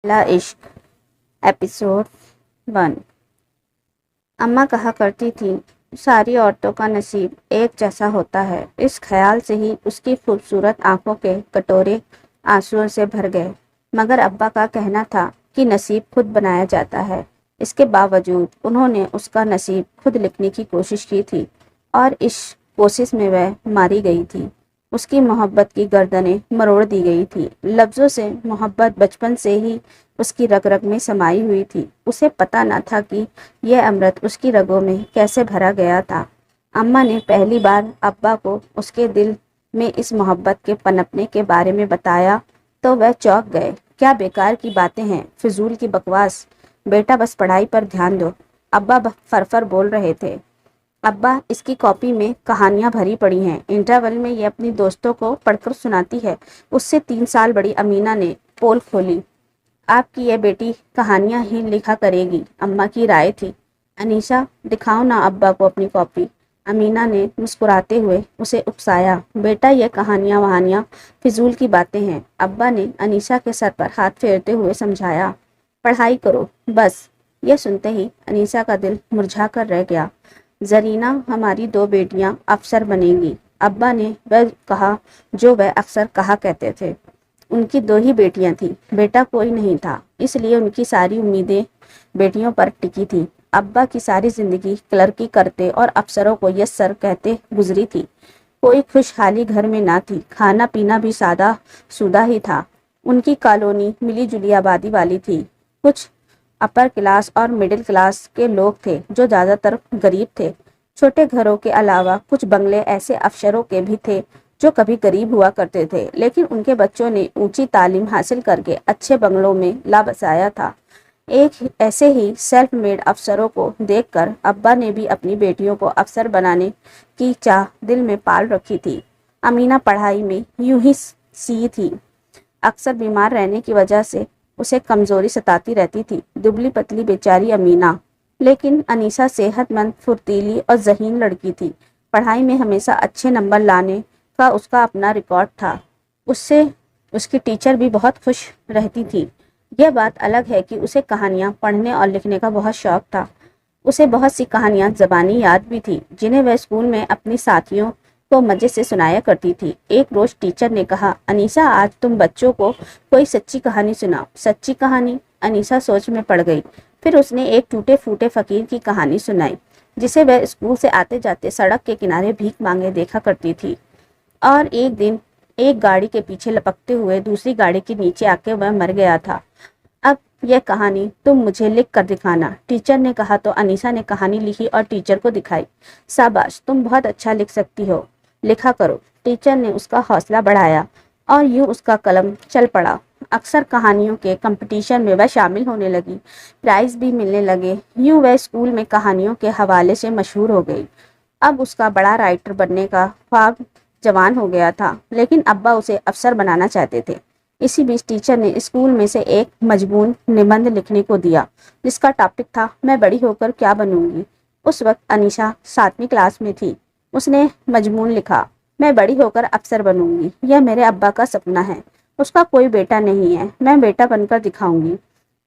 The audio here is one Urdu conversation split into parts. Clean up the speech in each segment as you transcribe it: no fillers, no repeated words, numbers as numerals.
پہلا عشق ایپیسوڈ 1۔ اماں کہا کرتی تھی ساری عورتوں کا نصیب ایک جیسا ہوتا ہے۔ اس خیال سے ہی اس کی خوبصورت آنکھوں کے کٹورے آنسوؤں سے بھر گئے۔ مگر ابا کا کہنا تھا کہ نصیب خود بنایا جاتا ہے۔ اس کے باوجود انہوں نے اس کا نصیب خود لکھنے کی کوشش کی تھی اور اس کوشش میں وہ ماری گئی تھی۔ اس کی محبت کی گردنیں مروڑ دی گئی تھی۔ لفظوں سے محبت بچپن سے ہی اس کی رگ رگ میں سمائی ہوئی تھی۔ اسے پتہ نہ تھا کہ یہ امرت اس کی رگوں میں کیسے بھرا گیا تھا۔ اماں نے پہلی بار ابا کو اس کے دل میں اس محبت کے پنپنے کے بارے میں بتایا تو وہ چونک گئے۔ کیا بیکار کی باتیں ہیں، فضول کی بکواس، بیٹا بس پڑھائی پر دھیان دو، ابا فرفر بول رہے تھے۔ ابا اس کی کاپی میں کہانیاں بھری پڑی ہیں، انٹرول میں یہ اپنی دوستوں کو پڑھ کر سناتی ہے۔ اس سے 3 سال بڑی امینا نے پول کھولی۔ آپ کی یہ بیٹی کہانیاں ہی لکھا کرے گی، اماں کی رائے تھی۔ انیسا دکھاؤ نا ابا کو اپنی کاپی، امینا نے مسکراتے ہوئے اسے اکسایا۔ بیٹا یہ کہانیاں وہانیاں فضول کی باتیں ہیں، ابا نے انیسا کے سر پر ہاتھ پھیرتے ہوئے سمجھایا۔ پڑھائی کرو بس۔ یہ سنتے ہی انیسا کا دل مرجھا کر رہ گیا۔ زرینہ ہماری 2 بیٹیاں افسر بنیں گی، ابا نے وہ کہا جو وہ اکثر کہا کرتے تھے۔ ان کی 2 ہی بیٹیاں تھیں، بیٹا کوئی نہیں تھا، اس لیے ان کی ساری امیدیں بیٹیوں پر ٹکی تھی۔ ابا کی ساری زندگی کلرکی کرتے اور افسروں کو یس سر کہتے گزری تھی۔ کوئی خوشحالی گھر میں نہ تھی، کھانا پینا بھی سادہ سودہ ہی تھا۔ ان کی کالونی ملی جلی آبادی والی تھی۔ کچھ اپر کلاس اور مڈل کلاس کے لوگ تھے جو زیادہ تر غریب تھے۔ چھوٹے گھروں کے علاوہ کچھ بنگلے ایسے افسروں کے بھی تھے جو کبھی غریب ہوا کرتے تھے، لیکن ان کے بچوں نے اونچی تعلیم حاصل کر کے اچھے بنگلوں میں لا بسایا تھا۔ ایک ایسے ہی سیلف میڈ افسروں کو دیکھ کر ابا نے بھی اپنی بیٹیوں کو افسر بنانے کی چاہ دل میں پال رکھی تھی۔ امینا پڑھائی میں یوں ہی سی تھی۔ اکثر بیمار رہنے کی وجہ سے اسے کمزوری ستاتی رہتی تھی، دبلی پتلی بیچاری امینا۔ لیکن انیسا صحت مند، پھرتیلی اور ذہین لڑکی تھی۔ پڑھائی میں ہمیشہ اچھے نمبر لانے کا اس کا اپنا ریکارڈ تھا۔ اس سے اس کی ٹیچر بھی بہت خوش رہتی تھی۔ یہ بات الگ ہے کہ اسے کہانیاں پڑھنے اور لکھنے کا بہت شوق تھا۔ اسے بہت سی کہانیاں زبانی یاد بھی تھی جنہیں وہ اسکول میں اپنی ساتھیوں کو مزے سے سنایا کرتی تھی۔ ایک روز ٹیچر نے کہا، انیسا آج تم بچوں کو کوئی سچی کہانی سناؤ۔ سچی کہانی؟ انیسا سوچ میں پڑ گئی۔ پھر اس نے ایک ٹوٹے پھوٹے فقیر کی کہانی سنائی جسے وہ اسکول سے آتے جاتے سڑک کے کنارے بھیک مانگے دیکھا کرتی تھی، اور ایک دن ایک گاڑی کے پیچھے لپکتے ہوئے دوسری گاڑی کے نیچے آ کے وہ مر گیا تھا۔ اب یہ کہانی تم مجھے لکھ کر دکھانا، ٹیچر نے کہا تو انیسا نے کہانی لکھی اور ٹیچر کو دکھائی۔ شاباش، تم بہت اچھا لکھ سکتی ہو، لکھا کرو۔ ٹیچر نے اس کا حوصلہ بڑھایا اور یوں اس کا قلم چل پڑا۔ اکثر کہانیوں کے کمپٹیشن میں وہ شامل ہونے لگی، پرائز بھی ملنے لگے۔ یوں وہ اسکول میں کہانیوں کے حوالے سے مشہور ہو گئی۔ اب اس کا بڑا رائٹر بننے کا خواب جوان ہو گیا تھا، لیکن ابا اسے افسر بنانا چاہتے تھے۔ اسی بیچ ٹیچر نے اسکول میں سے ایک مضمون نبند لکھنے کو دیا جس کا ٹاپک تھا میں بڑی ہو کر کیا بنوں گی۔ اس وقت انیسا 7ویں کلاس میں تھی۔ اس نے مضمون لکھا، میں بڑی ہو کر افسر بنوں گی، یہ میرے ابا کا سپنا ہے۔ اس کا کوئی بیٹا نہیں ہے، میں بیٹا بن کر دکھاؤں گی،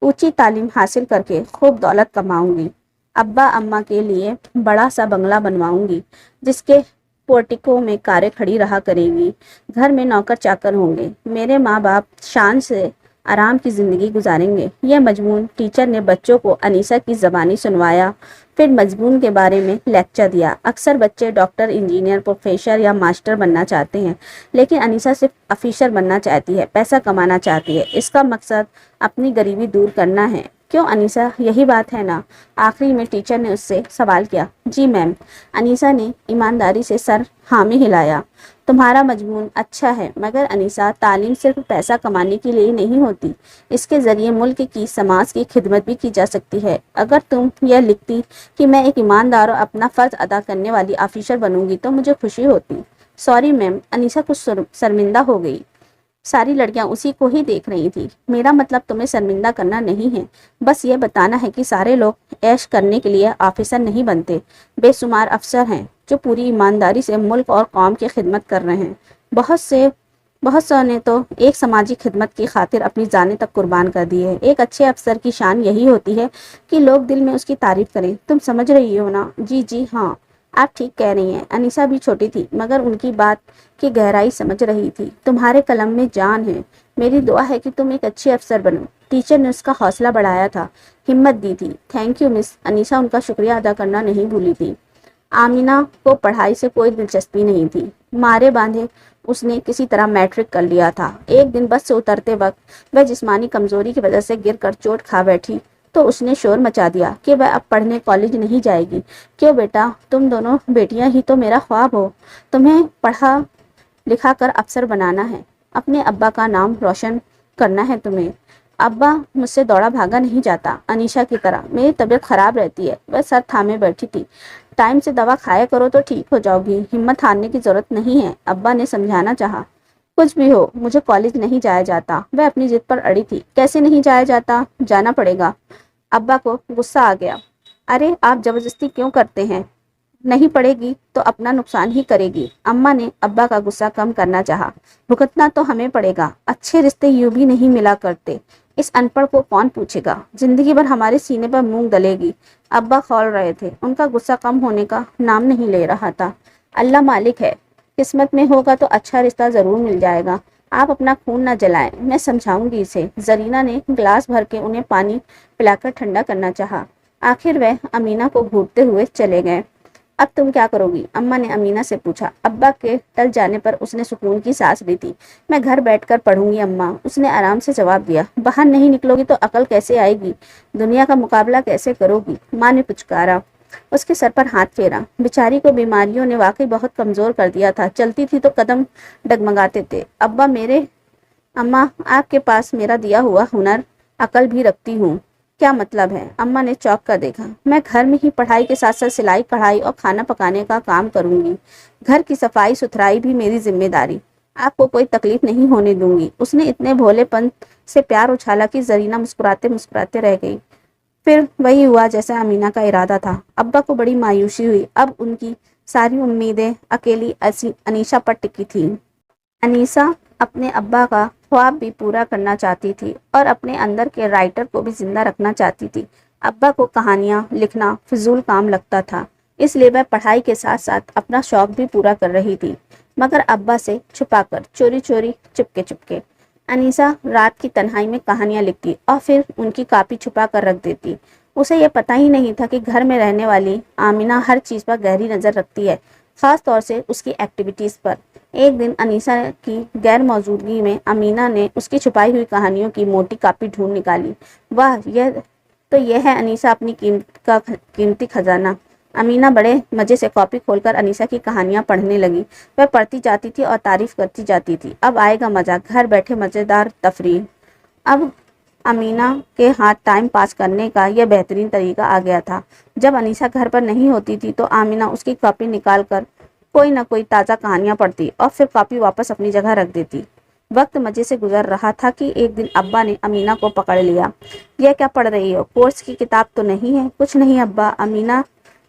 اونچی تعلیم حاصل کر کے خوب دولت کماؤں گی، ابا اماں کے لیے بڑا سا بنگلہ بنواؤں گی جس کے پورٹیکو میں کاریں کھڑی رہا کریں گی، گھر میں نوکر چاکر ہوں گے، میرے ماں باپ شان سے آرام کی زندگی گزاریں گے۔ یہ مضمون ٹیچر نے بچوں کو انیسا کی زبانی سنوایا، پھر مضمون کے بارے میں لیکچر دیا۔ اکثر بچے ڈاکٹر، انجینئر، پروفیسر یا ماسٹر بننا چاہتے ہیں، لیکن انیسا صرف افیسر بننا چاہتی ہے، پیسہ کمانا چاہتی ہے۔ اس کا مقصد اپنی غریبی دور کرنا ہے۔ کیوں انیسا، یہی بات ہے نا؟ آخری میں ٹیچر نے اس سے سوال کیا۔ جی میم، انیسا نے ایمانداری سے سر ہاں میں ہلایا۔ تمہارا مضمون اچھا ہے، مگر انیسا تعلیم صرف پیسہ کمانے کے لیے نہیں ہوتی، اس کے ذریعے ملک کی، سماج کی خدمت بھی کی جا سکتی ہے۔ اگر تم یہ لکھتی کہ میں ایک ایماندار اور اپنا فرض ادا کرنے والی آفیسر بنوں گی تو مجھے خوشی ہوتی۔ سوری میم، انیسا کچھ شرمندہ ہو گئی۔ ساری لڑکیاں اسی کو ہی دیکھ رہی تھی۔ میرا مطلب تمہیں شرمندہ کرنا نہیں ہے، بس یہ بتانا ہے کہ سارے لوگ عیش کرنے کے لیے آفیسر نہیں بنتے۔ بے شمار افسر ہیں جو پوری ایمانداری سے ملک اور قوم کی خدمت کر رہے ہیں۔ بہت سے بہت سو نے تو ایک سماجی خدمت کی خاطر اپنی جانیں تک قربان کر دی ہے۔ ایک اچھے افسر کی شان یہی ہوتی ہے کہ لوگ دل میں اس کی تعریف کریں۔ تم سمجھ رہی ہو نا؟ جی جی ہاں، آپ ٹھیک کہہ رہی ہیں۔ انیسا بھی چھوٹی تھی مگر ان کی بات کی گہرائی سمجھ رہی تھی۔ تمہارے قلم میں جان ہے، میری دعا ہے کہ تم ایک اچھے افسر بنو۔ ٹیچر نے اس کا حوصلہ بڑھایا تھا، ہمت دی تھی۔ تھینک یو مس۔ انیسا ان کا شکریہ ادا کرنا نہیں بھولی تھی۔ آمینہ کو پڑھائی سے کوئی دلچسپی نہیں تھی، مارے باندھے اس نے کسی طرح میٹرک کر لیا تھا۔ ایک دن بس سے اترتے وقت وہ جسمانی کمزوری کی وجہ سے گر کر چوٹ کھا بیٹھی تو اس نے شور مچا دیا کہ وہ اب پڑھنے کالج نہیں جائے گی۔ کیوں بیٹا، تم دونوں بیٹیاں ہی تو میرا خواب ہو، تمہیں پڑھا لکھا کر افسر بنانا ہے، اپنے ابا کا نام روشن کرنا ہے تمہیں۔ ابا، مجھ سے دوڑا بھاگا نہیں جاتا انیشا کی طرح، میری طبیعت خراب رہتی ہے۔ وہ سر تھامے بیٹھی تھی۔ ٹائم سے دوا کھایا کرو تو ٹھیک ہو جاؤ گی، ہمت ہارنے کی ضرورت نہیں ہے، ابا نے سمجھانا چاہا۔ کچھ بھی ہو، مجھے کالج نہیں جایا جاتا۔ وہ اپنی ضد پر اڑی تھی۔ کیسے نہیں جایا جاتا؟ جانا پڑے گا۔ ابا کو غصہ آ گیا۔ ارے آپ زبردستی کیوں کرتے ہیں؟ نہیں پڑے گی تو اپنا نقصان ہی کرے گی۔ اماں نے ابا کا غصہ کم کرنا چاہا۔ بھگتنا تو ہمیں پڑے گا، اچھے رشتے یوں بھی نہیں ملا کرتے، اس ان پڑھ کو کون پوچھے گا، زندگی بھر ہمارے سینے پر مونگ ڈلے گی۔ ابا کھول رہے تھے، ان کا غصہ کم ہونے کا نام نہیں لے رہا تھا۔ اللہ مالک ہے، قسمت میں ہوگا تو اچھا رشتہ ضرور مل جائے گا۔ آپ اپنا خون نہ جلائیں، میں سمجھاؤں گی اسے۔ زرینہ نے گلاس بھر کے انہیں پانی پلا کر ٹھنڈا کرنا چاہا۔ آخر وہ امینہ کو گھورتے ہوئے چلے گئے۔ اب تم کیا کرو گی؟ اماں نے امینہ سے پوچھا۔ ابا کے ٹل جانے پر اس نے سکون کی سانس لی تھی۔ میں گھر بیٹھ کر پڑھوں گی اماں، اس نے آرام سے جواب دیا۔ باہر نہیں نکلو گی تو عقل کیسے آئے گی؟ دنیا کا مقابلہ کیسے کرو گی؟ ماں نے پچکارا۔ اس کے سر پر ہاتھ پھیرا۔ بیچاری کو بیماریوں نے واقعی بہت کمزور کر دیا تھا، چلتی تھی تو قدم ڈگمگاتے تھے۔ اماں، آپ کے پاس میرا دیا ہوا ہنر عقل بھی رکھتی ہوں۔ کیا مطلب ہے؟ اماں نے چونک کر دیکھا۔ میں گھر میں ہی پڑھائی کے ساتھ ساتھ سلائی کڑھائی اور کھانا پکانے کا کام کروں گی۔ گھر کی صفائی ستھرائی بھی میری ذمہ داری، آپ کو کوئی تکلیف نہیں ہونے دوں گی۔ اس نے اتنے بھولے پن سے پیار اچھالا کہ زرینہ مسکراتے مسکراتے رہ گئی۔ پھر وہی ہوا جیسا امینہ کا ارادہ تھا۔ ابا کو بڑی مایوسی ہوئی، اب ان کی ساری امیدیں اکیلی انیشا پر ٹکی تھیں۔ انیسا اپنے ابا کا خواب بھی پورا کرنا چاہتی تھی اور اپنے اندر کے رائٹر کو بھی زندہ رکھنا چاہتی تھی۔ ابا کو کہانیاں لکھنا فضول کام لگتا تھا، اس لیے وہ پڑھائی کے ساتھ ساتھ اپنا شوق بھی پورا کر رہی تھی، مگر ابا سے چھپا کر، چوری چوری، چپکے چپکے۔ انیسا رات کی تنہائی میں کہانیاں لکھتی اور پھر ان کی کاپی چھپا کر رکھ دیتی۔ اسے یہ پتہ ہی نہیں تھا کہ گھر میں رہنے والی آمینہ ہر چیز پر گہری نظر رکھتی ہے، خاص طور سے اس کی ایکٹیویٹیز پر۔ ایک دن انیسا کی غیر موجودگی میں امینہ نے اس کی چھپائی ہوئی کہانیوں کی موٹی کاپی ڈھونڈ نکالی۔ واہ، یہ ہے انیسا اپنی قیمتی خزانہ۔ امینہ بڑے مزے سے کاپی کھول کر انیسا کی کہانیاں پڑھنے لگی۔ وہ پڑھتی جاتی تھی اور تعریف کرتی جاتی تھی۔ اب آئے گا مزہ، گھر بیٹھے مزیدار تفریح۔ اب امینہ کے ہاتھ ٹائم پاس کرنے کا یہ بہترین طریقہ آ گیا تھا۔ جب انیسا گھر پر نہیں ہوتی تھی تو آمینہ اس کی کاپی نکال کر کوئی نہ کوئی تازہ کہانیاں پڑھتی اور پھر کاپی واپس اپنی جگہ رکھ دیتی۔ وقت مزے سے گزر رہا تھا کہ ایک دن ابا نے امینہ کو پکڑ لیا۔ یہ کیا پڑھ رہی ہو؟ کورس کی کتاب تو نہیں ہے؟ کچھ نہیں ابا، امینہ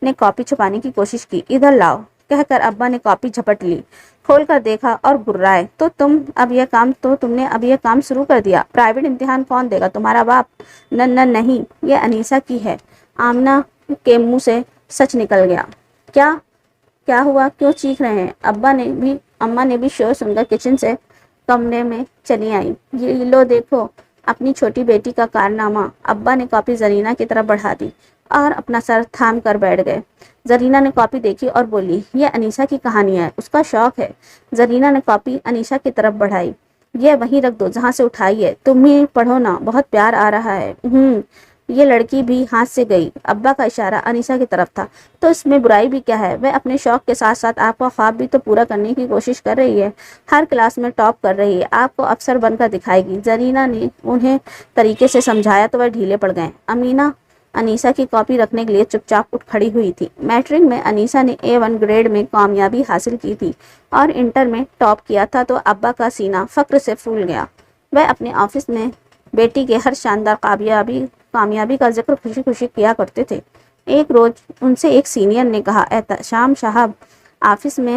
نے کاپی چھپانے کی کوشش کی۔ ادھر لاؤ، کہہ کر ابا نے کاپی جھپٹ لی، کھول کر دیکھا اور گرائے۔ تم نے اب یہ کام شروع کر دیا؟ پرائیویٹ امتحان کون دے گا، تمہارا باپ؟ نہیں، یہ انیسا کی ہے۔ آمنہ کے منہ سے سچ نکل گیا۔ کیا ہوا؟ کیوں چیخ رہے ہیں؟ اماں نے بھی شور سن کر کچن سے کمرے میں چلی آئی۔ یہ لو دیکھو اپنی چھوٹی بیٹی کا کارنامہ۔ ابا نے کاپی زرینہ کی طرف بڑھا دی اور اپنا سر تھام کر بیٹھ گئے۔ زرینہ نے کاپی دیکھی اور بولی، یہ انیسا کی کہانی ہے، اس کا شوق ہے۔ زرینہ نے کاپی انیسا کی طرف بڑھائی۔ یہ وہیں رکھ دو جہاں سے اٹھائی ہے، تم ہی پڑھو نا، بہت پیار آ رہا ہے۔ یہ لڑکی بھی ہاتھ سے گئی۔ ابا کا اشارہ انیسا کی طرف تھا۔ تو اس میں برائی بھی کیا ہے؟ وہ اپنے شوق کے ساتھ ساتھ آپ کا خواب بھی تو پورا کرنے کی کوشش کر رہی ہے، ہر کلاس میں ٹاپ کر رہی ہے، آپ کو افسر بن کر دکھائے گی۔ زرینہ نے انہیں طریقے سے سمجھایا تو وہ ڈھیلے پڑ گئے۔ امینہ انیسا کی کاپی رکھنے کے لیے چپ چاپ اٹھ کھڑی ہوئی تھی۔ میٹرک میں انیسا نے A1 گریڈ میں کامیابی حاصل کی تھی اور انٹر میں ٹاپ کیا تھا تو ابا کا سینہ فخر سے پھول گیا۔ وہ اپنے آفس میں بیٹی کے ہر شاندار کامیابی کا ذکر خوشی خوشی کیا کرتے تھے۔ ایک روز ان سے ایک سینئر نے کہا، احتشام صاحب، آفس میں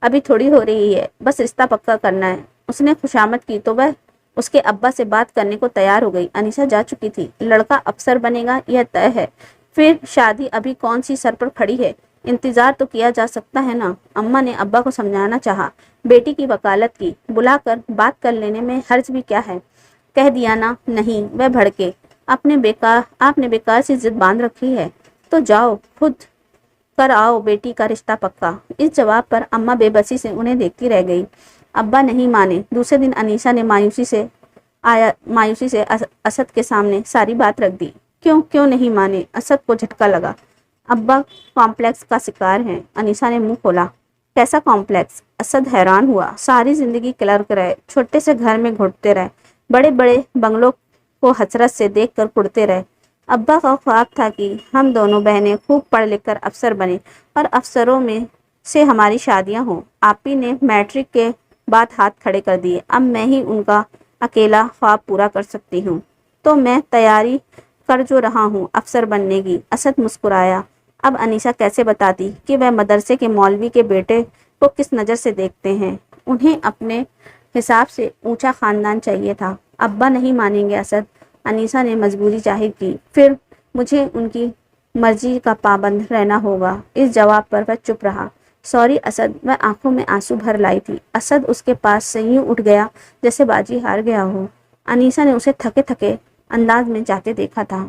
ابھی تھوڑی ہو رہی ہے، بس رشتہ پکا کرنا ہے۔ اس نے خوشامد کی تو وہ اس کے ابا سے بات کرنے کو تیار ہو گئی۔ انیسہ جا چکی تھی۔ لڑکا افسر بنے گا یہ طے ہے، پھر شادی ابھی کون سی سر پر کھڑی ہے، انتظار تو کیا جا سکتا ہے نا۔ اماں نے ابا کو سمجھانا چاہا، بیٹی کی وکالت کی، بلا کر بات کر لینے میں حرج بھی کیا ہے۔ کہہ دیا نا۔ نہیں، وہ بھڑکے۔ آپ نے بیکار سی ضد باندھ رکھی ہے، تو جاؤ خود کر آؤ بیٹی کا رشتہ پکا۔ اس جواب پر اماں بے بسی سے انہیں دیکھتی رہ گئی۔ ابا نہیں مانے۔ دوسرے دن انیسہ نے مایوسی سے اسد کے سامنے ساری بات رکھ دی۔ کیوں نہیں مانے؟ اسد کو جھٹکا لگا۔ ابا کمپلیکس کا شکار ہیں۔ انیسہ نے منہ کھولا۔ کیسا کمپلیکس؟ اسد حیران ہوا۔ ساری زندگی کلرک رہے، چھوٹے سے گھر میں گھٹتے رہے، بڑے بڑے بنگلوں کو حسرت سے دیکھ کر کڑتے رہے۔ ابا کا خواب تھا کہ ہم دونوں بہنیں خوب پڑھ لکھ کر افسر بنیں اور افسروں میں سے ہماری شادیاں ہوں۔ آپی نے میٹرک کے بعد ہاتھ کھڑے کر دیے۔ اب میں ہی ان کا اکیلا خواب پورا کر سکتی ہوں، تو میں تیاری کر جو رہا ہوں افسر بننے کی۔ اسد مسکرایا۔ اب انیسہ کیسے بتاتی کہ وہ مدرسے کے مولوی کے بیٹے کو کس نظر سے دیکھتے ہیں۔ انہیں اپنے حساب سے اونچا خاندان چاہیے تھا۔ ابا نہیں مانیں گے اسد، انیسہ نے مجبوری ظاہر کی۔ پھر مجھے ان کی مرضی کا پابند رہنا ہوگا۔ اس جواب پر وہ چپ رہا۔ سوری اسد، وہ آنکھوں میں آنسو بھر لائی تھی۔ اسد اس کے پاس سے یوں اٹھ گیا جیسے باجی ہار گیا ہو۔ انیسہ نے اسے تھکے تھکے انداز میں جاتے دیکھا تھا۔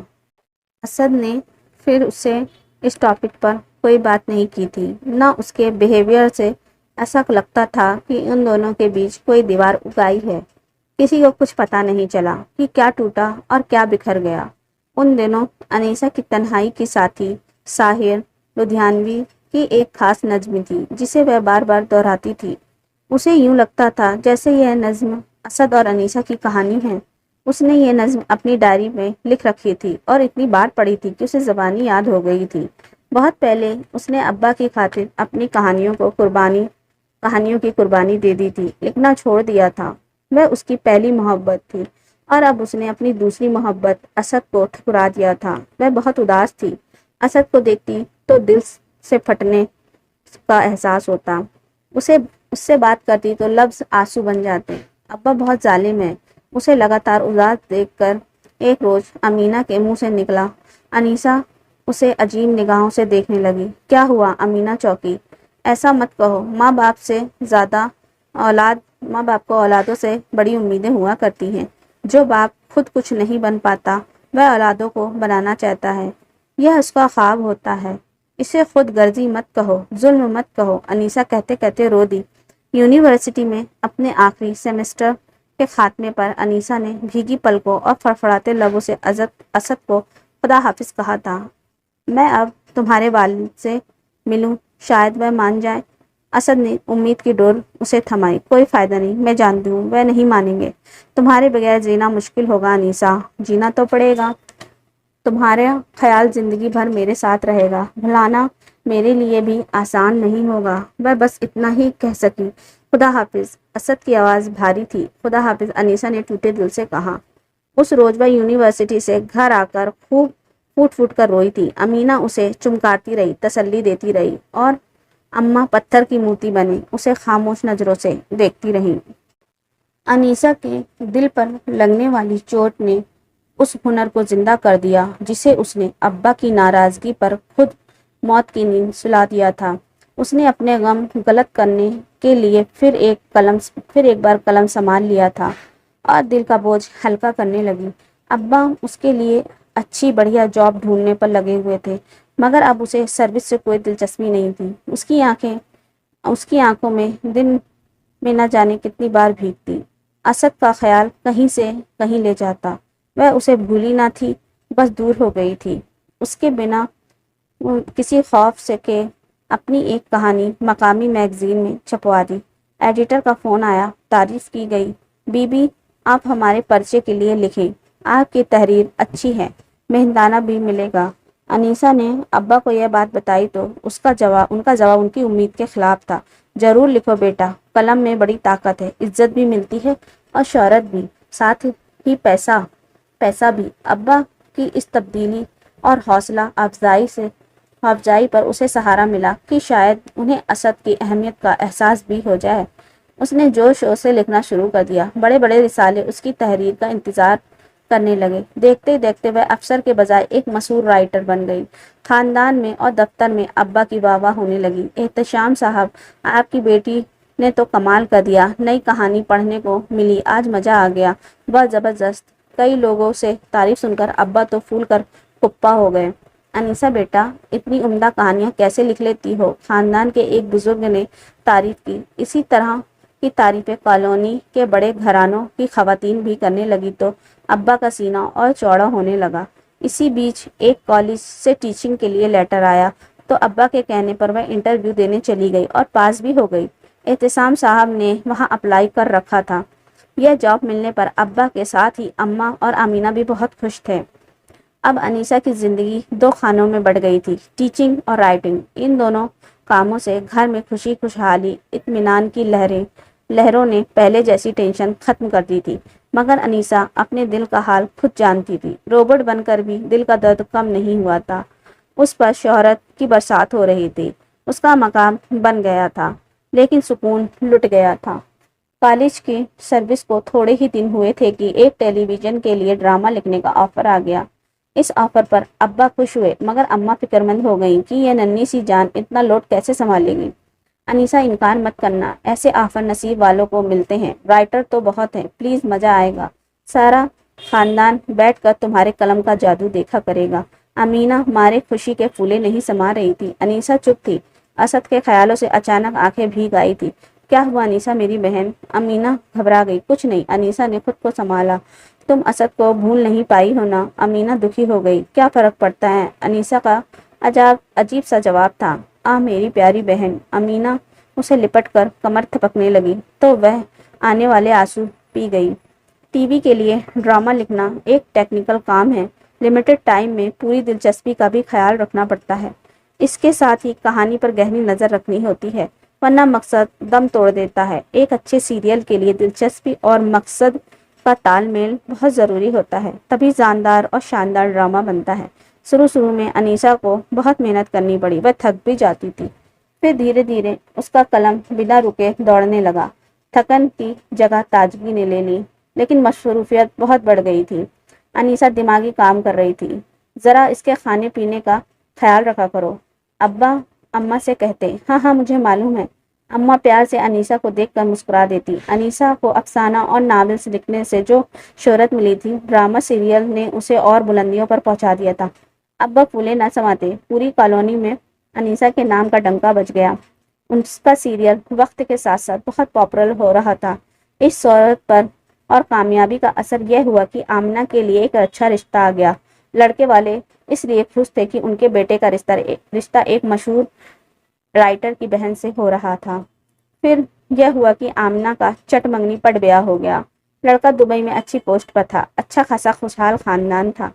اسد نے پھر اسے اس ٹاپک پر کوئی بات نہیں کی تھی، نہ اس کے بیہیویئر سے ایسا لگتا تھا کہ ان دونوں کے بیچ کوئی دیوار اگائی ہے۔ کسی کو کچھ پتہ نہیں چلا کہ کیا ٹوٹا اور کیا بکھر گیا۔ ان دنوں انیسہ کی تنہائی کی ساتھی ساحر لدھیانوی کی ایک خاص نظم تھی جسے وہ بار بار دہراتی تھی۔ اسے یوں لگتا تھا جیسے یہ نظم اسد اور انیسہ کی کہانی ہے۔ اس نے یہ نظم اپنی ڈائری میں لکھ رکھی تھی اور اتنی بار پڑھی تھی کہ اسے زبانی یاد ہو گئی تھی۔ بہت پہلے اس نے ابا کی خاطر اپنی کہانیوں کی قربانی دے دی تھی، لکھنا چھوڑ دیا تھا۔ وہ اس کی پہلی محبت تھی اور اب اس نے اپنی دوسری محبت اسد کو ٹھکرا دیا تھا۔ وہ بہت اداس تھی۔ اسد کو دیکھتی تو دل سے پھٹنے کا احساس ہوتا۔ اس سے بات کرتی تو لفظ آنسو بن جاتے۔ ابا بہت ظالم ہے۔ اسے لگاتار اداس دیکھ کر ایک روز امینہ کے منہ سے نکلا۔ انیسہ اسے عجیب نگاہوں سے دیکھنے لگی۔ کیا ہوا؟ امینہ چونکی۔ ایسا مت کہو، ماں باپ کو اولادوں سے بڑی امیدیں ہوا کرتی ہیں۔ جو باپ خود کچھ نہیں بن پاتا وہ اولادوں کو بنانا چاہتا ہے، یہ اس کا خواب ہوتا ہے۔ اسے خود غرضی مت کہو، ظلم مت کہو۔ انیسہ کہتے کہتے رو دی۔ یونیورسٹی میں اپنے آخری سیمسٹر کے خاتمے پر انیسہ نے بھیگی پلکوں اور فڑفڑاتے لبوں سے اسد کو خدا حافظ کہا تھا۔ میں اب تمہارے والد سے ملوں، شاید وہ مان جائے۔ اسد نے امید کی ڈور اسے تھمائی۔ کوئی فائدہ نہیں، میں جانتی ہوں وہ نہیں مانیں گے۔ تمہارے بغیر جینا مشکل ہوگا انیسہ۔ جینا تو پڑے گا۔ تمہارا خیال زندگی بھر میرے ساتھ رہے گا۔ بھلانا میرے لیے بھی آسان نہیں ہوگا۔ وہ بس اتنا ہی کہہ سکی۔ خدا حافظ۔ اسد کی آواز بھاری تھی۔ خدا حافظ، انیسہ نے ٹوٹے دل سے کہا۔ اس روز وہ یونیورسٹی سے گھر آ کر خوب پھوٹ پھوٹ کر روئی تھی۔ امینہ اسے چمکارتی رہی، تسلی دیتی رہی اور اماں پتھر کی مورتی بنے اسے خاموش نظروں سے دیکھتی رہیں۔ انیسہ کے دل پر لگنے والی چوٹ نے اس ہنر کو زندہ کر دیا جسے اس نے ابا کی ناراضگی پر خود موت کی نیند سلا دیا تھا۔ اس نے اپنے غم غلط کرنے کے لیے پھر ایک بار قلم سنبھال لیا تھا اور دل کا بوجھ ہلکا کرنے لگی۔ ابا اس کے لیے اچھی بڑھیا جاب ڈھونڈنے پر لگے ہوئے تھے، مگر اب اسے سروس سے کوئی دلچسپی نہیں تھی۔ اس کی آنکھوں میں دن میں نہ جانے کتنی بار بھیگتی۔ اسد کا خیال کہیں سے کہیں لے جاتا۔ وہ اسے بھولی نہ تھی، بس دور ہو گئی تھی۔ اس کے بنا کسی خوف سے کہ اپنی ایک کہانی مقامی میگزین میں چھپوا دی۔ ایڈیٹر کا فون آیا، تعریف کی گئی۔ بی بی، آپ ہمارے پرچے کے لیے لکھیں، آپ کی تحریر اچھی ہے، مہنگانہ بھی ملے گا۔ انیسہ نے ابا کو یہ بات بتائی تو ان کا جواب ان کی امید کے خلاف تھا۔ ضرور لکھو بیٹا، قلم میں بڑی طاقت ہے، عزت بھی ملتی ہے اور شہرت بھی، ساتھ ہی پیسہ بھی۔ ابا کی اس تبدیلی اور حوصلہ افزائی سے افزائی پر اسے سہارا ملا کہ شاید انہیں اسد کی اہمیت کا احساس بھی ہو جائے۔ اس نے جوش سے لکھنا شروع کر دیا۔ بڑے بڑے رسالے اس کی تحریر کا انتظار کرنے لگے۔ دیکھتے دیکھتے وہ افسر کے بجائے ایک مشہور رائٹر بن گئی۔ خاندان میں اور دفتر میں ابا کی واہ واہ ہونے لگی۔ احتشام صاحب، آپ کی بیٹی نے تو کمال کر دیا، نئی کہانی پڑھنے کو ملی، آج مزہ آ گیا، بہت زبردست۔ کئی لوگوں سے تعریف سن کر ابا تو پھول کر پھپا ہو گئے۔ انیسہ بیٹا، اتنی عمدہ کہانیاں کیسے لکھ لیتی ہو؟ خاندان کے ایک بزرگ نے تعریف کی۔ اسی طرح کی تعریفیں کالونی کے بڑے گھرانوں کی خواتین بھی کرنے لگی تو ابا کا سینہ اور چوڑا ہونے لگا۔ اسی بیچ ایک کالج سے ٹیچنگ کے لیے لیٹر آیا تو ابا کے کہنے پر وہ انٹرویو دینے چلی گئی اور پاس بھی ہو گئی۔ احتشام صاحب نے وہاں اپلائی کر رکھا تھا۔ یہ جاب ملنے پر ابا کے ساتھ ہی اماں اور امینہ بھی بہت خوش تھے۔ اب انیسہ کی زندگی دو خانوں میں بڑھ گئی تھی، ٹیچنگ اور رائٹنگ۔ ان دونوں کاموں سے گھر میں خوشی، خوشحالی، اطمینان کی لہروں نے پہلے جیسی ٹینشن ختم کر دی تھی۔ مگر انیسہ اپنے دل کا حال خود جانتی تھی۔ روبوٹ بن کر بھی دل کا درد کم نہیں ہوا تھا۔ اس پر شہرت کی برسات ہو رہی تھی، اس کا مقام بن گیا تھا، لیکن سکون لٹ گیا تھا۔ کالج کی سروس کو تھوڑے ہی دن ہوئے تھے کہ ایک ٹیلی ویژن کے لیے ڈرامہ لکھنے کا آفر آ گیا۔ اس آفر پر ابا خوش ہوئے مگر اماں فکر مند ہو گئیں کہ یہ ننھی سی جان اتنا لوڈ کیسے سنبھالے گی۔ انیسہ انکار مت کرنا، ایسے آفر نصیب والوں کو ملتے ہیں، رائٹر تو بہت ہیں، پلیز مزہ آئے گا، سارا خاندان بیٹھ کر تمہارے قلم کا جادو دیکھا کرے گا۔ امینہ مارے خوشی کے پھولے نہیں سما رہی تھی۔ انیسہ چپ تھی، اسد کے خیالوں سے اچانک آنکھیں بھیگ آئی تھی۔ کیا ہوا انیسہ میری بہن؟ امینہ گھبرا گئی۔ کچھ نہیں، انیسہ نے خود کو سنبھالا، تم اسد کو بھول نہیں پائی ہو نا؟ امینہ دکھی ہو گئی۔ کیا فرق پڑتا ہے؟ انیسہ کا عجیب سا جواب تھا۔ میری پیاری بہن۔ امینہ اسے لپٹ کر کمر تھپکنے لگی تو وہ آنے والے آنسو پی گئی۔ ٹی وی کے لیے ڈرامہ لکھنا ایک ٹیکنیکل کام ہے، لمیٹڈ ٹائم میں پوری دلچسپی کا بھی خیال رکھنا پڑتا ہے۔ اس کے ساتھ ہی کہانی پر گہری نظر رکھنی ہوتی ہے، ورنہ مقصد دم توڑ دیتا ہے۔ ایک اچھے سیریل کے لیے دلچسپی اور مقصد کا تال میل بہت ضروری ہوتا ہے، تبھی جاندار اور شاندار ڈرامہ بنتا ہے۔ شروع میں انیسہ کو بہت محنت کرنی پڑی، وہ تھک بھی جاتی تھی، پھر دھیرے دھیرے اس کا قلم بنا رکے دوڑنے لگا۔ تھکن کی جگہ تازگی نے لے لی، لیکن مصروفیت بہت بڑھ گئی تھی۔ انیسہ دماغی کام کر رہی تھی۔ ذرا اس کے کھانے پینے کا خیال رکھا کرو، ابا اماں سے کہتے۔ ہاں ہاں مجھے معلوم ہے، اماں پیار سے انیسہ کو دیکھ کر مسکرا دیتی۔ انیسہ کو افسانہ اور ناولز لکھنے سے جو شہرت ملی تھی، ڈرامہ سیریل نے اسے اور بلندیوں پر پہنچا دیا تھا۔ ابا پھولے نہ سماتے، پوری کالونی میں انیسہ کے نام کا ڈنکا بج گیا۔ اس کا سیریل وقت کے ساتھ ساتھ بہت پاپولر ہو رہا تھا۔ اس شہرت پر اور کامیابی کا اثر یہ ہوا کہ آمنہ کے لیے ایک اچھا رشتہ آ گیا۔ لڑکے والے اس لیے خوش تھے کہ ان کے بیٹے کا رشتہ ایک مشہور رائٹر کی بہن سے ہو رہا تھا۔ پھر یہ ہوا کہ آمنہ کا چٹ منگنی پٹ بیاہ ہو گیا۔ لڑکا دبئی میں اچھی پوسٹ پر تھا، اچھا خاصا خوشحال خاندان تھا۔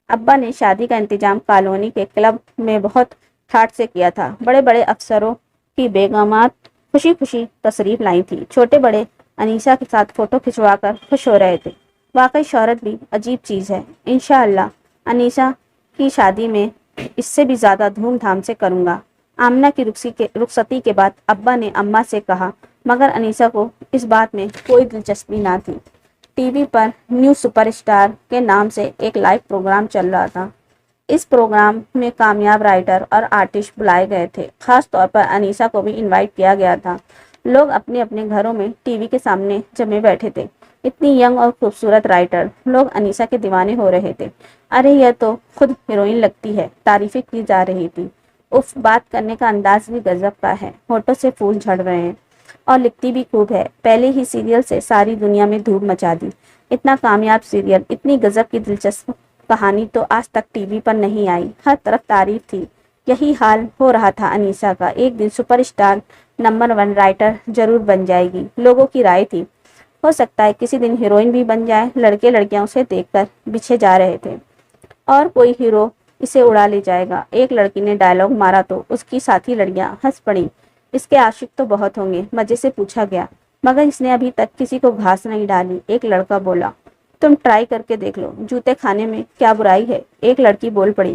ابا نے شادی کا انتظام کالونی کے کلب میں بہت ٹھاٹ سے کیا تھا۔ بڑے بڑے افسروں کی بیگمات خوشی خوشی تشریف لائی تھی۔ چھوٹے بڑے انیسہ کے ساتھ فوٹو کھنچوا کر خوش ہو رہے تھے۔ واقعی شہرت بھی عجیب چیز ہے۔ انشاءاللہ انیسہ کی شادی میں اس سے بھی زیادہ دھوم دھام سے کروں گا۔ آمنہ کی رخصتی کے بعد ابا نے اماں سے کہا، مگر انیسہ کو اس بات میں کوئی دلچسپی نہ تھی۔ ٹی وی پر نیو سپر اسٹار کے نام سے ایک لائیو پروگرام چل رہا تھا۔ اس پروگرام میں کامیاب رائٹر اور آرٹسٹ بلائے گئے تھے، خاص طور پر انیسہ کو بھی انوائٹ کیا گیا تھا۔ لوگ اپنے اپنے گھروں میں ٹی وی کے سامنے جمے بیٹھے تھے۔ اتنی ینگ اور خوبصورت رائٹر، لوگ انیسہ کے دیوانے ہو رہے تھے۔ ارے یہ تو خود ہیروئن لگتی ہے، تعریفیں کی جا رہی تھی۔ اف، بات کرنے کا انداز بھی غضب کا ہے، ہونٹوں سے پھول جھڑ رہے ہیں، اور لکھتی بھی خوب ہے۔ پہلے ہی سیریل سے ساری دنیا میں دھوم مچا دی۔ اتنا کامیاب سیریل، اتنی غضب کی دلچسپ کہانی تو آج تک ٹی وی پر نہیں آئی۔ ہر طرف تعریف تھی۔ یہی حال ہو رہا تھا انیسہ کا۔ ایک دن سپر اسٹار نمبر 1 رائٹر ضرور بن جائے گی، لوگوں کی رائے تھی۔ ہو سکتا ہے کسی دن ہیروئن بھی بن جائے۔ لڑکے لڑکیاں اسے دیکھ کر بچھے جا رہے تھے، اور کوئی ہیرو اسے اڑا لے جائے گا۔ ایک لڑکی نے ڈائلاگ مارا تو اس کی ساتھی لڑکیاں ہنس پڑیں۔ اس کے عاشق تو بہت ہوں گے، مزے سے پوچھا گیا، مگر اس نے ابھی تک کسی کو گھاس نہیں ڈالی۔ ایک لڑکا بولا، تم ٹرائی کر کے دیکھ لو، جوتے کھانے میں کیا برائی ہے؟ ایک لڑکی بول پڑی،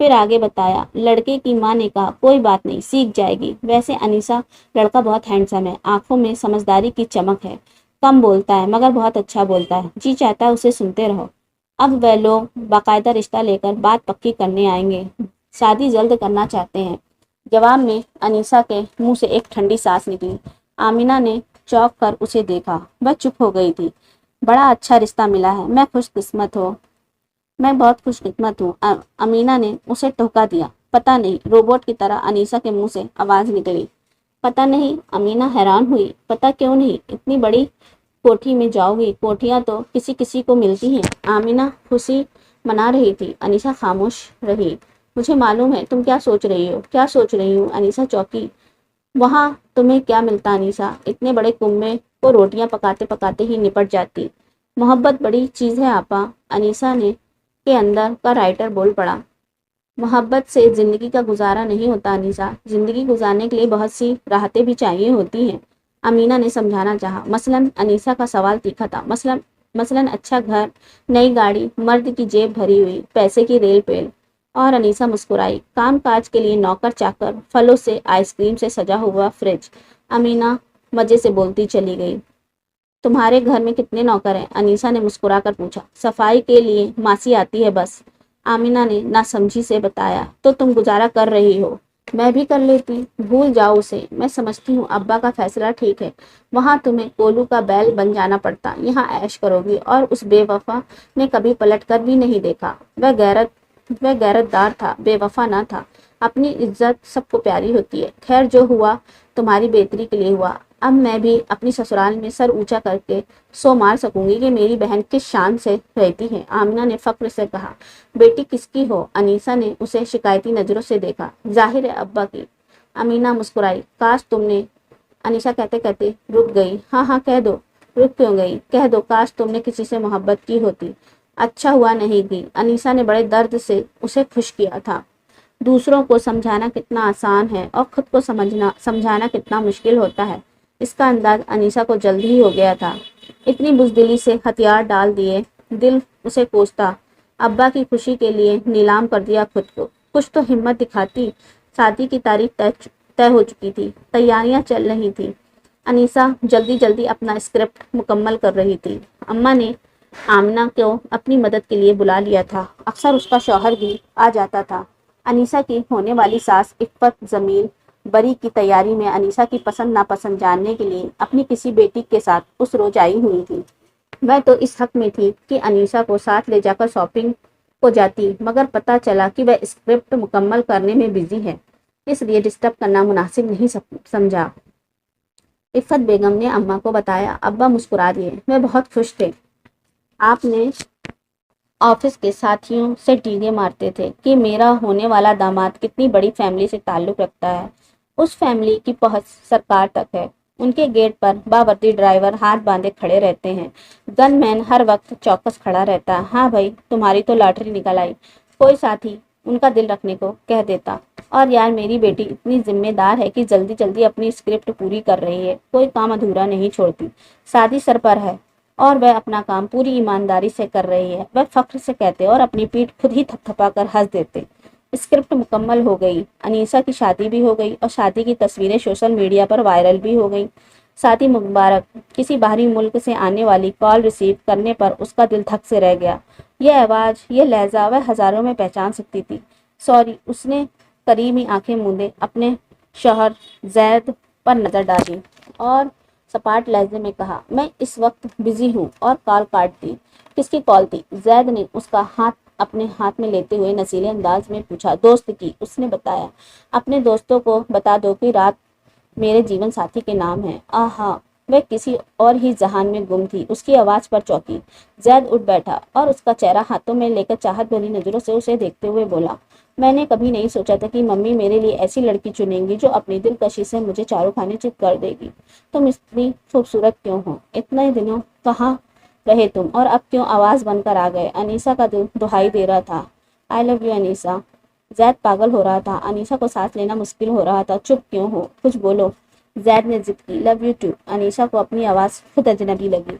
پھر آگے بتایا، لڑکے کی ماں نے کہا کوئی بات نہیں، سیکھ جائے گی۔ ویسے انیسا لڑکا بہت ہینڈسم ہے، آنکھوں میں سمجھداری کی چمک ہے، کم بولتا ہے مگر بہت اچھا بولتا ہے، جی چاہتا ہے اسے سنتے رہو۔ اب وہ لوگ باقاعدہ رشتہ لے کر بات پکی کرنے آئیں گے، شادی جلد کرنا چاہتے ہیں۔ جواب میں انیسا کے منہ سے ایک ٹھنڈی سانس نکلی۔ آمینہ نے چونک کر اسے دیکھا، وہ چپ ہو گئی تھی۔ بڑا اچھا رشتہ ملا ہے، میں بہت خوش قسمت ہوں، امینہ نے اسے ٹوکا دیا۔ پتہ نہیں، روبوٹ کی طرح انیسا کے منہ سے آواز نکلی۔ پتہ نہیں، امینہ حیران ہوئی۔ پتہ کیوں نہیں، اتنی بڑی کوٹھی میں جاؤ گی، کوٹھیاں تو کسی کسی کو ملتی ہیں۔ آمینہ خوشی منا رہی تھی، انیسا خاموش رہی۔ مجھے معلوم ہے تم کیا سوچ رہی ہو۔ کیا سوچ رہی ہوں؟ انیسا چونکی۔ وہاں تمہیں کیا ملتا انیسا؟ اتنے بڑے کنبے کو روٹیاں پکاتے پکاتے ہی نپٹ جاتی۔ محبت بڑی چیز ہے آپا، انیسا نے کے اندر کا رائٹر بول پڑا۔ محبت سے زندگی کا گزارا نہیں ہوتا انیسا، زندگی گزارنے کے لیے بہت سی راحتیں بھی چاہیے ہوتی ہیں، امینہ نے سمجھانا چاہا۔ مثلاً انیسا کا سوال تیکھا تھا، مثلاً اچھا گھر، نئی گاڑی، مرد کی جیب بھری ہوئی، پیسے کی ریل پیل۔ اور انیسا مسکرائی۔ کام کاج کے لیے نوکر چاکر، پھلوں سے آئس کریم سے سجا ہوا فریج۔ امینہ مزے سے بولتی چلی گئی۔ تمہارے گھر میں کتنے نوکر ہیں؟ انیسا نے مسکرا کر پوچھا۔ صفائی کے لیے ماسی آتی ہے بس، آمینہ نے ناسمجھی سے بتایا۔ تو تم گزارا کر رہی ہو، میں بھی کر لیتی، بھول جاؤ اسے، میں سمجھتی ہوں ابا کا فیصلہ ٹھیک ہے، وہاں تمہیں کولو کا بیل بن جانا پڑتا، یہاں عیش کرو گی۔ اور اس بے وفا نے کبھی پلٹ کر بھی نہیں دیکھا، وہ غیرت دار تھا، بے وفا نہ تھا۔ اپنی عزت سب کو پیاری ہوتی ہے۔ خیر جو ہوا تمہاری بہتری کے لیے ہوا، اب میں بھی اپنی سسرال میں سر اونچا کر کے سو مار سکوں گی کہ میری بہن کس شان سے رہتی ہے، آمینہ نے فخر سے کہا۔ بیٹی کس کی ہو؟ انیسا نے اسے شکایتی نظروں سے دیکھا۔ ظاہر ہے ابا کی، امینہ مسکرائی۔ کاش تم نے، انیسا کہتے کہتے رک گئی۔ ہاں کہہ دو، رک کیوں گئی، کہہ دو، کاش تم نے کسی سے محبت کی ہوتی، اچھا ہوا نہیں کی۔ انیسا نے بڑے درد سے اسے خوش کیا تھا۔ دوسروں کو سمجھانا کتنا آسان ہے اور خود کو سمجھانا کتنا مشکل ہوتا ہے، اس کا انداز انیسا کو جلد ہی ہو گیا تھا۔ اتنی بزدلی سے ہتھیار ڈال دیے، دل اسے کوستا، ابا کی خوشی کے لیے نیلام کر دیا خود کو۔ کچھ تو ہمت دکھاتی۔ شادی کی تاریخ طے ہو چکی تھی، تیاریاں چل رہی تھی۔ انیسا جلدی اپنا اسکرپٹ مکمل کر رہی تھی۔ اماں نے آمنہ کو اپنی مدد کے لیے بلا لیا تھا، اکثر اس کا شوہر بھی آ جاتا تھا۔ انیسا کی ہونے والی ساس عفت جمیل بری کی تیاری میں انیسا کی پسند ناپسند جاننے کے لیے اپنی کسی بیٹی کے ساتھ اس روز آئی ہوئی تھی۔ وہ تو اس حق میں تھی کہ انیسا کو ساتھ لے جا کر شاپنگ کو جاتی، مگر پتہ چلا کہ وہ اسکرپٹ مکمل کرنے میں بزی ہے، اس لیے ڈسٹرب کرنا مناسب نہیں سمجھا۔ عفت بیگم نے اماں کو بتایا۔ ابا مسکرا دیے، وہ بہت خوش تھے۔ آپ نے آفس کے ساتھیوں سے ٹیگے مارتے تھے کہ میرا ہونے والا داماد کتنی بڑی فیملی سے تعلق رکھتا ہے، اس فیملی کی پہنچ سرکار تک ہے۔ ان کے گیٹ پر باوردی ڈرائیور ہاتھ باندھے کھڑے رہتے ہیں، گن مین ہر وقت چوکس کھڑا رہتا ہے۔ ہاں بھائی، تمہاری تو لاٹری نکل آئی، کوئی ساتھی ان کا دل رکھنے کو کہہ دیتا۔ اور یار میری بیٹی اتنی ذمہ دار ہے کہ جلدی اپنی اسکرپٹ پوری کر رہی ہے، کوئی کام ادھورا نہیں چھوڑتی، شادی سر پر ہے اور وہ اپنا کام پوری ایمانداری سے کر رہی ہے، وہ فخر سے کہتے اور اپنی پیٹھ خود ہی تھپ تھپا کر ہنس دیتے۔ اسکرپٹ مکمل ہو گئی، انیسا کی شادی بھی ہو گئی اور شادی کی تصویریں سوشل میڈیا پر وائرل بھی ہو گئی۔ شادی مبارک۔ کسی باہری ملک سے آنے والی کال ریسیو کرنے پر اس کا دل تھک سے رہ گیا۔ یہ آواز، یہ لہجہ وہ ہزاروں میں پہچان سکتی تھی۔ سوری، اس نے قریب ہی آنکھیں موندے اپنے شوہر زید پر نظر ڈالی اور سپاٹ لہجے میں کہا، میں اس وقت بزی ہوں، اور کال کاٹ دی۔ کس کی کال تھی؟ زید نے اس کا ہاتھ اپنے ہاتھ میں لیتے ہوئے نصیحتی انداز میں پوچھا۔ دوست کی، اس نے بتایا۔ اپنے دوستوں کو بتا دو کہ رات میرے جیون ساتھی کے نام ہے۔ آہا، وہ کسی اور ہی جہان میں گم تھی، اس کی آواز پر چونکی۔ زید اٹھ بیٹھا اور اس کا چہرہ ہاتھوں میں لے کر چاہت بھری نظروں سے اسے دیکھتے ہوئے بولا، میں نے کبھی نہیں سوچا تھا کہ ممی میرے لیے ایسی لڑکی چنیں گی جو اپنی دلکشی سے مجھے چاروں کھانے چت کر دے گی۔ تم اتنی خوبصورت کیوں ہو؟ اتنے دنوں کہاں رہے تم، اور اب کیوں آواز بن کر آ گئے؟ انیسا کا دل دہائی دے رہا تھا۔ آئی لو یو انیسا۔ زید پاگل ہو رہا تھا، انیسا کو سانس لینا مشکل ہو رہا تھا۔ چپ کیوں ہو، کچھ بولو، زید نے ضد کی۔ Love you to. انیسا کو اپنی آواز خود اجنبی لگی۔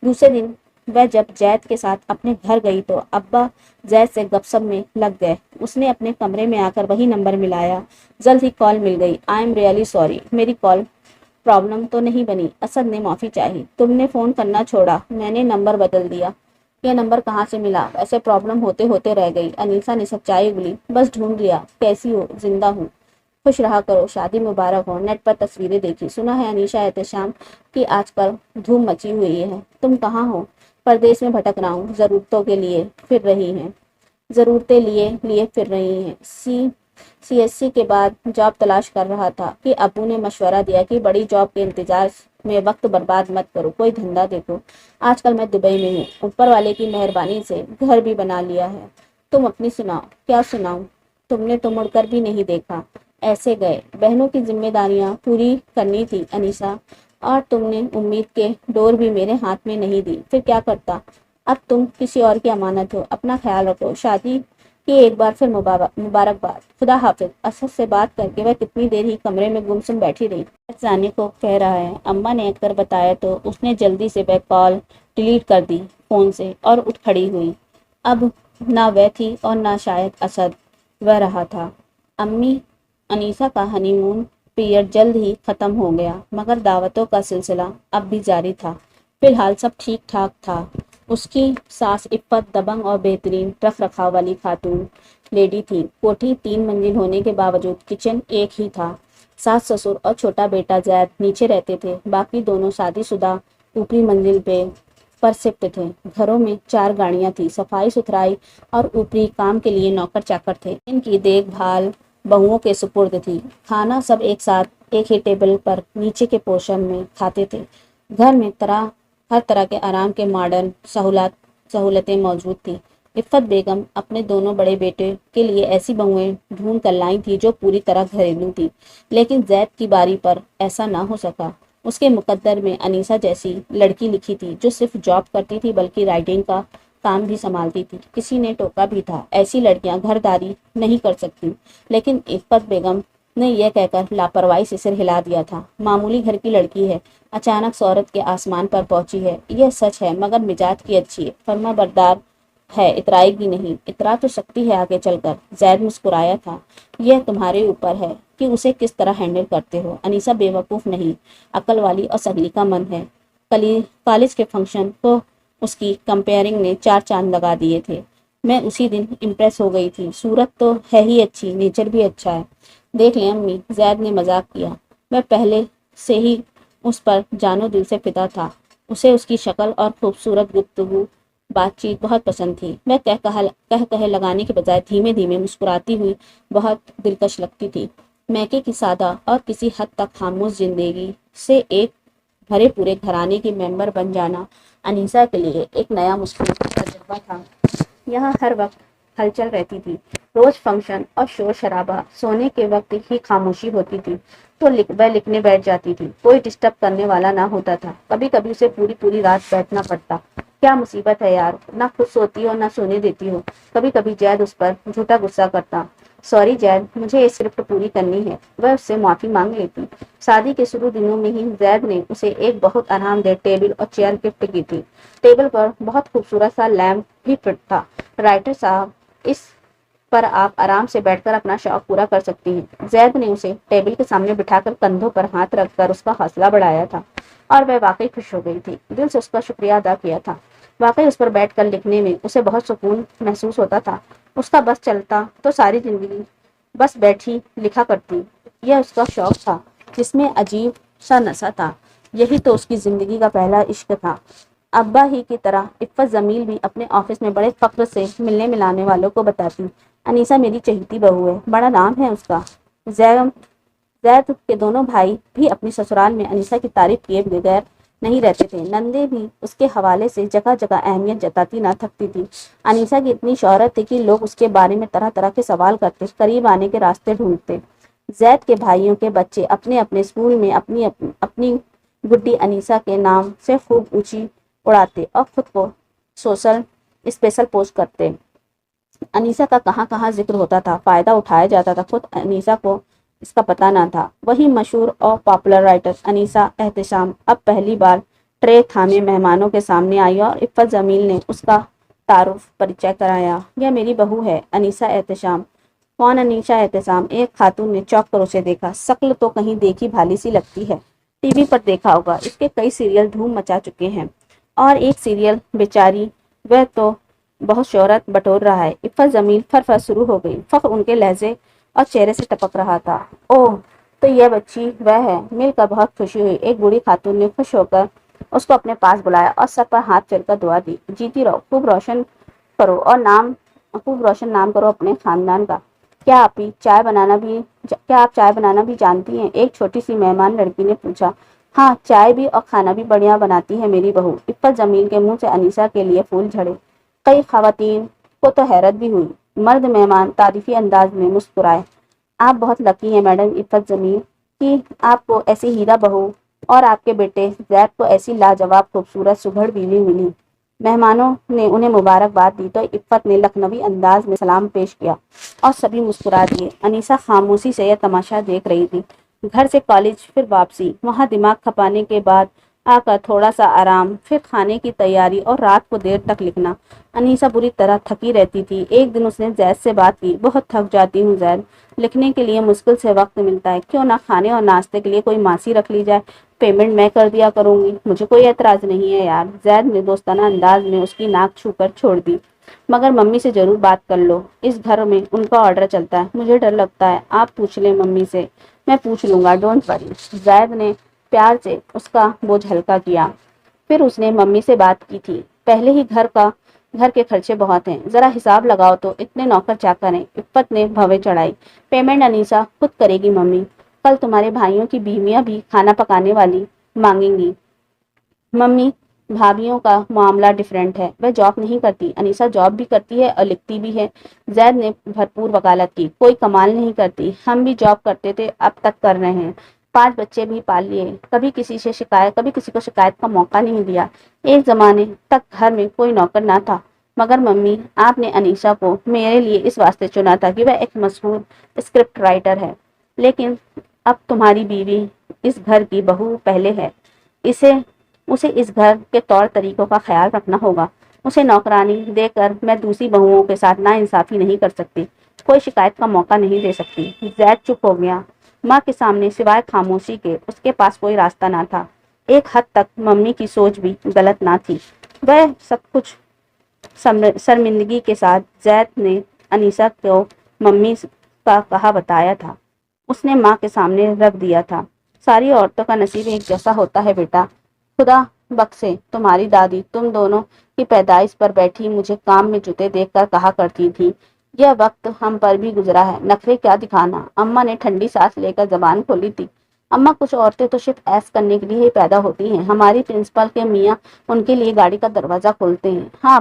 دوسرے دن وہ جب زید کے ساتھ اپنے گھر گئی تو ابا زید سے گپ سپ میں لگ گئے۔ اس نے اپنے کمرے میں آ کر وہی نمبر ملایا۔ جلد ہی کال مل گئی۔ آئی ایم ریئلی سوری، میری کال پرابلم تو نہیں بنی؟ اسد نے معافی چاہی۔ تم نے فون کرنا چھوڑا، میں نے نمبر بدل دیا۔ یہ نمبر کہاں سے ملا؟ ایسے پرابلم ہوتے ہوتے رہ گئی۔ انیسا نے سچائی اگلی۔ بس ڈھونڈ لیا۔ کیسی ہو؟ زندہ ہوں۔ خوش رہا کرو، شادی مبارک ہو۔ نیٹ پر تصویریں دیکھی، سنا ہے انیشا احتشام کی آج کل دھوم مچی ہوئی ہے۔ تم کہاں ہو؟ پردیس میں بھٹک رہا ہوں، ضرورتوں کے لیے پھر رہی ہیں۔ ضرورتیں لیے پھر رہی ہیں۔ سی ایس سی کے بعد جاب تلاش کر رہا تھا کہ ابو نے مشورہ دیا کہ بڑی جاب کے انتظار میں وقت برباد مت کرو، کوئی دھندا دیکھو۔ آج کل میں دبئی میں ہوں، اوپر والے کی مہربانی سے گھر بھی بنا لیا ہے۔ تم اپنی سناؤ۔ کیا سناؤں؟ تم نے تو مڑ کر بھی نہیں دیکھا، ایسے گئے۔ بہنوں کی ذمہ داریاں پوری کرنی تھی انیسا، اور تم نے امید کے ڈور بھی میرے ہاتھ میں نہیں دی، پھر کیا کرتا؟ اب تم کسی اور کی امانت ہو۔ اپنا خیال رکھو۔ شادی کی ایک بار پھر مبارکباد۔ خدا حافظ۔ اسد سے بات کر کے وہ کتنی دیر ہی کمرے میں گمسم بیٹھی رہی۔ جانے کو کہہ رہا ہے، اماں نے اکر بتایا تو اس نے جلدی سے وہ کال ڈیلیٹ کر دی فون سے اور اٹھ کھڑی ہوئی۔ اب نہ وہ تھی اور نہ شاید اسد وہ رہا تھا۔ امی، انیسا کا ہنی مون پیریڈ جلد ہی ختم ہو گیا، مگر دعوتوں کا سلسلہ اب بھی جاری تھا۔ فی الحال سب ٹھیک ٹھاک تھا۔ اس کی ساس عفت دبنگ اور بہترین رکھ رکھاؤ والی خاتون لیڈی تھی۔ کوٹھی 3 منزل ہونے کے باوجود کچن ایک ہی تھا۔ ساس سسر اور چھوٹا بیٹا زید نیچے رہتے تھے، باقی دونوں شادی شدہ اوپری منزل پر شفٹ تھے۔ گھروں میں 4 گاڑیاں تھیں، صفائی ستھرائی اور اوپری کام کے لیے نوکر چاکر تھے۔ ان کی دیکھ بھال بہوؤں کے سپرد تھی۔ کھانا سب ایک ساتھ ایک ہی ٹیبل پر نیچے کے پورشن میں کھاتے تھے۔ گھر میں ہر طرح کے آرام کے ماڈرن سہولتیں موجود تھیں۔ عفت بیگم اپنے دونوں بڑے بیٹے کے لیے ایسی بہویں ڈھونڈ کر لائی تھی جو پوری طرح گھریلو تھی، لیکن زید کی باری پر ایسا نہ ہو سکا۔ اس کے مقدر میں انیسا جیسی لڑکی لکھی تھی جو صرف جاب کرتی تھی بلکہ رائٹنگ کا کام بھی سنبھالتی تھی۔ کسی نے ٹوکا بھی تھا، ایسی لڑکیاں گھرداری نہیں کر سکتی، لیکن عفت بیگم نے یہ کہہ کر لاپرواہی سے سر ہلا دیا تھا، معمولی گھر کی لڑکی ہے، اچانک شہرت کے آسمان پر پہنچی ہے۔ یہ سچ ہے، مگر مزاج کی اچھی ہے، فرما بردار ہے، اترائے گی نہیں۔ اترا تو سکتی ہے آگے چل کر، زید مسکرایا تھا۔ یہ تمہارے اوپر ہے کہ اسے کس طرح ہینڈل کرتے ہو۔ انیسا بے وقوف نہیں، عقل والی اور سہلی کا من ہے۔ کالج کے فنکشن کو اس کی کمپیئرنگ نے 4 چاند لگا دیے تھے۔ میں اسی دن امپریس ہو گئی تھی۔ صورت تو ہے ہی اچھی، نیچر بھی اچھا ہے۔ دیکھ لیں امی، زید نے مذاق کیا۔ میں پہلے سے ہی اس پر جانو دل سے فدا تھا۔ اسے اس کی شکل اور خوبصورت گفتگو بات چیت بہت پسند تھی۔ میں کہہ لگانے کے بجائے دھیمے دھیمے مسکراتی ہوئی بہت دلکش لگتی تھی۔ میکے کی سادہ اور کسی حد تک خاموش زندگی سے ایک بھرے پورے گھرانے کی ممبر بن جانا انیسا کے لیے ایک نیا مشکل تجربہ تھا۔ یہاں ہر وقت ہلچل رہتی تھی، روز فنکشن اور شور شرابہ۔ سونے کے وقت ہی خاموشی ہوتی تھی تو وہ لکھنے بیٹھ جاتی تھی، کوئی ڈسٹرب کرنے والا نہ ہوتا تھا۔ کبھی کبھی اسے پوری رات بیٹھنا پڑتا۔ کیا مصیبت ہے یار، نہ خود سوتی ہو نہ سونے دیتی ہو۔ کبھی کبھی زید اس پر جھوٹا غصہ کرتا۔ سوری زید، مجھے یہ اسکرپٹ پوری کرنی ہے۔ وہ اس سے معافی مانگ لیتی۔ شادی کے شروع دنوں میں ہی زید نے اسے ایک بہت آرام دہ ٹیبل اور چیئر گفٹ کی تھی۔ ٹیبل پر بہت خوبصورت سا لیمپ بھی فٹ تھا۔ رائٹر صاحب، اس پر آپ آرام سے بیٹھ کر اپنا شوق پورا کر سکتی ہیں۔ زید نے اسے ٹیبل کے سامنے بٹھا کر کندھوں پر ہاتھ رکھ کر اس کا حوصلہ بڑھایا تھا، اور وہ واقعی خوش ہو گئی تھی۔ دل سے اس کا شکریہ ادا کیا تھا۔ واقعی اس پر بیٹھ کر لکھنے میں اسے بہت سکون محسوس ہوتا تھا۔ اس کا بس چلتا تو ساری زندگی بس بیٹھی لکھا کرتی۔ یہ اس کا شوق تھا جس میں عجیب سا نشہ تھا۔ یہی تو اس کی زندگی کا پہلا عشق تھا۔ ابا ہی کی طرح عفت جمیل بھی اپنے آفس میں بڑے فخر سے ملنے ملانے والوں کو بتاتی، انیسا میری چہیتی بہو ہے، بڑا نام ہے اس کا۔ زید کے دونوں بھائی بھی اپنی سسرال میں انیسا کی تعریف کیے بغیر نہیں رہتے تھے۔ نندے بھی اس کے حوالے سے جگہ جگہ اہمیت جتاتی نہ تھکتی تھی۔ انیسا کی اتنی شہرت تھی کہ لوگ اس کے بارے میں طرح طرح کے سوال کرتے، قریب آنے کے راستے ڈھونڈتے۔ زید کے بھائیوں کے بچے اپنے اپنے اسکول میں اپنی گڈی انیسا کے نام سے خوب اونچی اڑاتے اور خود کو اسپیشل پوسٹ کرتے۔ انیسا کا کہاں کہاں ذکر ہوتا تھا، فائدہ اٹھایا جاتا تھا، خود انیسا کو اس کا پتہ نہ تھا۔ وہی مشہور اور پاپولر رائٹر انیسا احتشام اب پہلی بار ٹرے تھامے مہمانوں کے سامنے آئی اور عفت جمیل نے اس کا تعارف پریچے کرایا۔ یہ میری بہو ہے، انیسہ احتشام۔ کون انیسہ احتشام؟ ایک خاتون نے چوک کر اسے دیکھا۔ شکل تو کہیں دیکھی بھالی سی لگتی ہے، ٹی وی پر دیکھا ہوگا، اس کے کئی سیریل دھوم مچا چکے ہیں، اور ایک سیریل بیچاری وہ تو بہت شہرت بٹور رہا ہے۔ عفت جمیل فر شروع ہو گئی، فخر ان کے لہجے اور چہرے سے ٹپک رہا تھا۔ اوہ، تو یہ بچی وہ ہے؟ مل کر بہت خوشی ہوئی۔ ایک بوڑھی خاتون نے خوش ہو کر اس کو اپنے پاس بلایا اور سر پر ہاتھ پھیر کر دعا دی۔ جیتی رہو، خوب روشن نام کرو اپنے خاندان کا۔ کیا آپ چائے بنانا بھی جانتی ہیں؟ ایک چھوٹی سی مہمان لڑکی نے پوچھا۔ ہاں، چائے بھی اور کھانا بھی بڑھیا بناتی ہے میری بہو۔ عفت جمیل کے منہ سے انیسہ کے لیے پھول جھڑے۔ کئی خواتین کو تو حیرت بھی ہوئی۔ مرد مہمان تعریفی انداز میں مسکرائے۔ آپ بہت لکی ہیں میڈم عفت جمیل کہ آپ کو ایسی ہیرا بہو اور آپ کے بیٹے زید کو ایسی لاجواب خوبصورت سگھڑ بیوی ملی۔ مہمانوں نے انہیں مبارکباد دی تو عفت نے لکھنوی انداز میں سلام پیش کیا اور سبھی مسکرا دیے۔ انیسہ خاموشی سے یہ تماشا دیکھ رہی تھی۔ گھر سے کالج، پھر واپسی، وہاں دماغ کھپانے کے بعد آ کر تھوڑا سا آرام، پھر کھانے کی تیاری اور رات کو دیر تک لکھنا۔ انیسہ بری طرح تھکی رہتی تھی۔ ایک دن اس نے زید سے بات کی۔ بہت تھک جاتی ہوں زید، لکھنے کے لیے مشکل سے وقت ملتا ہے، کیوں نہ کھانے اور ناشتے کے لیے کوئی ماسی رکھ لی جائے، پیمنٹ میں کر دیا کروں گی۔ مجھے کوئی اعتراض نہیں ہے یار، زید نے دوستانہ انداز میں اس کی ناک چھو کر چھوڑ دی، مگر ممی سے ضرور بات کر لو، اس گھر میں ان کا آرڈر چلتا ہے، مجھے ڈر لگتا ہے، آپ پوچھ لیں ممی سے۔ میں پوچھ لوں گا، ڈونٹ وری۔ زید نے پیار سے اس کا بوجھ ہلکا کیا۔ پھر اس نے ممی سے بات کی تھی، پہلے ہی گھر کے خرچے بہت ہیں، ذرا حساب لگاؤ تو، اتنے نوکر چاکر ہیں۔ عفت نے بھویں چڑھائی۔ پیمنٹ انیسہ خود کرے گی ممی، کل تمہارے بھائیوں کی بیویاں بھی کھانا پکانے والی مانگیں گی۔ ممی، بھابھیوں کا معاملہ ڈیفرنٹ ہے، وہ جاب نہیں کرتی، انیسہ جاب بھی کرتی ہے اور لکھتی بھی ہے۔ زید نے بھرپور وکالت کی۔ کوئی کمال نہیں کرتی، ہم بھی جاب کرتے تھے، اب تک کر رہے ہیں، 5 بچے بھی پال لیے، کبھی کسی کو شکایت کا موقع نہیں دیا۔ ایک زمانے تک گھر میں کوئی نوکر نہ تھا، مگر ممی، آپ نے انیسہ کو میرے لیے اس واسطے چنا تھا کہ وہ ایک مشہور اسکرپٹ رائٹر ہے، لیکن اب تمہاری بیوی اس گھر کی بہو پہلے ہے، اسے اس گھر کے طور طریقوں کا خیال رکھنا ہوگا۔ اسے نوکرانی دے کر میں دوسری بہوؤں کے ساتھ ناانصافی نہیں کر سکتی، کوئی شکایت کا موقع نہیں دے سکتی۔ زید چپ ہو گیا۔ ماں کے سامنے سوائے خاموشی کے اس کے پاس کوئی راستہ نہ تھا۔ ایک حد تک ممی کی سوچ بھی غلط نہ تھی۔ وہ سب کچھ شرمندگی کے ساتھ زید نے انیسہ کو ممی کا کہا بتایا تھا، اس نے ماں کے سامنے رکھ دیا تھا۔ ساری عورتوں کا نصیب ایک جیسا ہوتا ہے بیٹا، خدا بخشے تمہاری دادی تم دونوں کی پیدائش پر بیٹھی مجھے کام میں جتے دیکھ کر کہا کرتی تھی، یہ وقت ہم پر بھی گزرا ہے، نخرے کیا دکھانا۔ اماں نے ٹھنڈی سانس لے کر زبان کھولی تھی۔ اماں، کچھ عورتیں تو صرف ایس کرنے کے لیے ہی پیدا ہوتی ہیں، ہماری پرنسپل کے میاں ان کے لیے گاڑی کا دروازہ کھولتے ہیں۔ ہاں،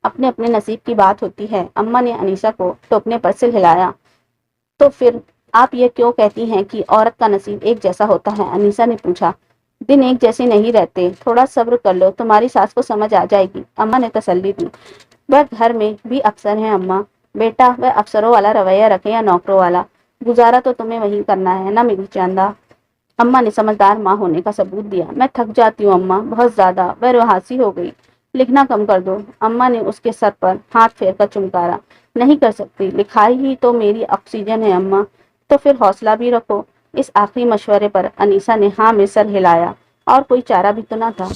اپنے نصیب کی بات ہوتی ہے۔ اماں نے انیسہ کو ٹوکنے پر سر ہلایا۔ تو پھر آپ یہ کیوں کہتی ہیں کہ عورت کا نصیب ایک جیسا ہوتا ہے؟ انیسہ نے پوچھا۔ دن ایک جیسے نہیں رہتے، تھوڑا صبر کر لو، تمہاری ساس کو سمجھ آ جائے گی، اماں نے تسلی دی۔ وہ گھر میں بھی افسر ہیں اماں، بیٹا وہ افسروں والا رویہ رکھے یا نوکروں والا، گزارا تو تمہیں وہی کرنا ہے نا میری چاندہ۔ اماں نے سمجھدار ماں ہونے کا ثبوت دیا۔ میں تھک جاتی ہوں اماں، بہت زیادہ، وہ روحاسی ہو گئی۔ لکھنا کم کر دو، اماں نے اس کے سر پر ہاتھ پھیر کر چمکارا۔ نہیں کر سکتی، لکھائی ہی تو میری آکسیجن ہے اماں، تو پھر حوصلہ بھی رکھو۔ اس آخری مشورے پر انیسہ نے ہاں میں سر ہلایا، اور کوئی چارہ بھی تو نہ تھا۔